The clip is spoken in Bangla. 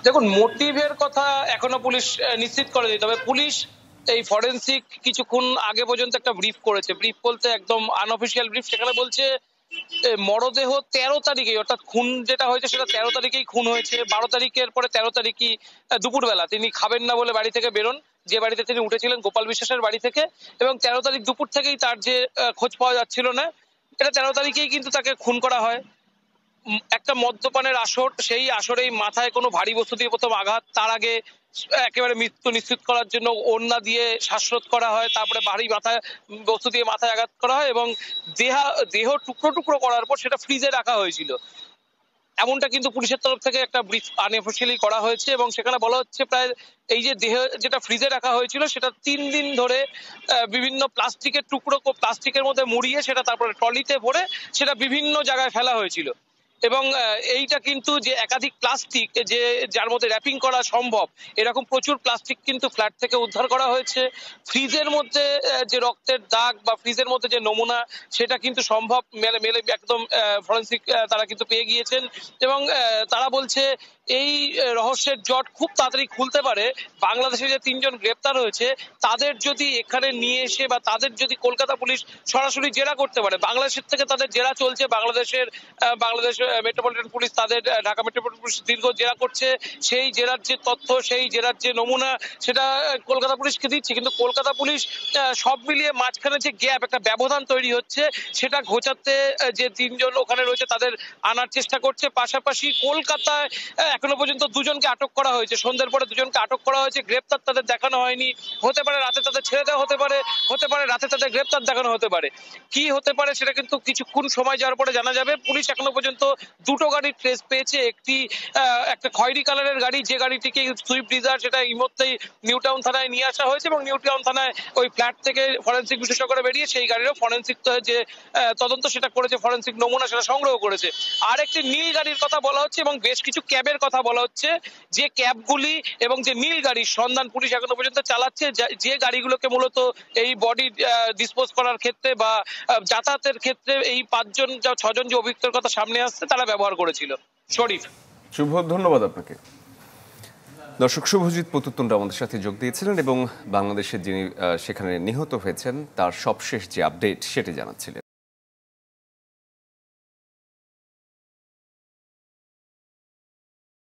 দেখুন, মোটিভের কথা এখনো পুলিশ নিশ্চিত করেনি। তবে পুলিশ এই ফরেনসিক কিছুক্ষণ আগে পর্যন্ত একটা ব্রিফ করেছে। ব্রিফ বলতে একদম আনঅফিসিয়াল ব্রিফ। সেখানে বলছে মরদেহ ১৩ তারিখেই, অর্থাৎ খুন যেটা হয়েছে সেটা ১৩ তারিখেই খুন হয়েছে। ১২ তারিখের পরে ১৩ তারিখই দুপুরবেলা তিনি খাবেন না বলে বাড়ি থেকে বেরোন, যে বাড়িতে তিনি উঠেছিলেন গোপাল বিশ্বাসের বাড়ি থেকে। এবং ১৩ তারিখ দুপুর থেকেই তার যে খোঁজ পাওয়া যাচ্ছিল না, এটা ১৩ তারিখেই কিন্তু তাকে খুন করা হয়। একটা মদ্যপানের আসর, সেই আসরেই মাথায় কোনো ভারী বস্তু দিয়ে প্রথম আঘাত, তার আগে একেবারে মৃত্যু নিশ্চিত করার জন্য ওড়না দিয়ে শ্বাসরোধ করা হয়, তারপরে ভারী মাথায় বস্তু দিয়ে মাথায় আঘাত করা হয় এবং দেহ টুকরো টুকরো করার পর সেটা ফ্রিজে রাখা হয়েছিল। এমনটা কিন্তু পুলিশের তরফ থেকে একটা ব্রিফ আনঅফিসিয়ালি করা হয়েছে এবং সেখানে বলা হচ্ছে প্রায় এই যে দেহ যেটা ফ্রিজে রাখা হয়েছিল সেটা ৩ দিন ধরে বিভিন্ন প্লাস্টিকের টুকরো প্লাস্টিকের মধ্যে মুড়িয়ে সেটা তারপরে ট্রলিতে ভরে সেটা বিভিন্ন জায়গায় ফেলা হয়েছিল। এবং এইটা কিন্তু যে একাধিক প্লাস্টিক যে যার মধ্যে র্যাপিং করা সম্ভব, এরকম প্রচুর প্লাস্টিক কিন্তু ফ্ল্যাট থেকে উদ্ধার করা হয়েছে। ফ্রিজের মধ্যে যে রক্তের দাগ বা ফ্রিজের মধ্যে যে নমুনা, সেটা কিন্তু সম্ভব মেলে মেলে একদম ফরেন্সিক তারা কিন্তু পেয়ে গিয়েছেন। এবং তারা বলছে এই রহস্যের জট খুব তাড়াতাড়ি খুলতে পারে। বাংলাদেশে যে ৩ জন গ্রেপ্তার হয়েছে তাদের যদি এখানে নিয়ে এসে বা তাদের যদি কলকাতা পুলিশ সরাসরি জেরা করতে পারে, বাংলাদেশের থেকে তাদের জেরা চলছে, বাংলাদেশ মেট্রোপলিটন পুলিশ তাদের ঢাকা মেট্রোপলিটন পুলিশ দীর্ঘ জেরা করছে। সেই জেরার যে তথ্য, সেই জেরার যে নমুনা, সেটা কলকাতা পুলিশকে দিচ্ছে। কিন্তু কলকাতা পুলিশ সব মিলিয়ে মাঝখানে যে গ্যাপ, একটা ব্যবধান তৈরি হচ্ছে, সেটা ঘোচাতে যে ৩ জন ওখানে রয়েছে তাদের আনার চেষ্টা করছে। পাশাপাশি কলকাতায় এখনো পর্যন্ত ২ জনকে আটক করা হয়েছে, সন্ধ্যের পরে ২ জনকে আটক করা হয়েছে। গ্রেপ্তার তাদের দেখানো হয়নি। হতে পারে রাতে তাদের ছেড়ে দেওয়া হতে পারে, হতে পারে রাতে তাদের গ্রেপ্তার দেখানো হতে পারে। কি হতে পারে সেটা কিন্তু কিছুক্ষণ সময় যাওয়ার পরে জানা যাবে। পুলিশ এখনো পর্যন্ত ২টো গাড়ির ট্রেস পেয়েছে। একটা খয়েরি কালারের গাড়ি, যে গাড়িটিকে সুইফট ডিজায়ার, সেটা এই মুহূর্তেই নিউ টাউন থানায় নিয়ে আসা হয়েছে এবং নিউ টাউন থানায় ওই ফ্ল্যাট থেকে ফরেনসিক বিশেষজ্ঞরা বেরিয়ে সেই গাড়িরও ফরেনসিক যে তদন্ত সেটা করেছে, ফরেনসিক নমুনা সেটা সংগ্রহ করেছে। আর একটি নীল গাড়ির কথা বলা হচ্ছে এবং বেশ কিছু ক্যাবের কথা বলা হচ্ছে। যে ক্যাবগুলি এবং যে নীল গাড়ির সন্ধান পুলিশ এখনো পর্যন্ত চালাচ্ছে, যে গাড়িগুলোকে মূলত এই বডি ডিসপোজ করার ক্ষেত্রে বা যাতায়াতের ক্ষেত্রে এই ৬ জন যে অভিযুক্তের কথা সামনে আসছে তারা ব্যবহার করেছিল। শরীফ, শুভ, ধন্যবাদ আপনাকে। দর্শক, শুভজিৎ পুতুতুন্ড আমাদের সাথে যোগ দিয়েছিলেন এবং বাংলাদেশের যিনি সেখানে নিহত হয়েছেন তার সবশেষ যে আপডেট সেটি জানাচ্ছিলেন।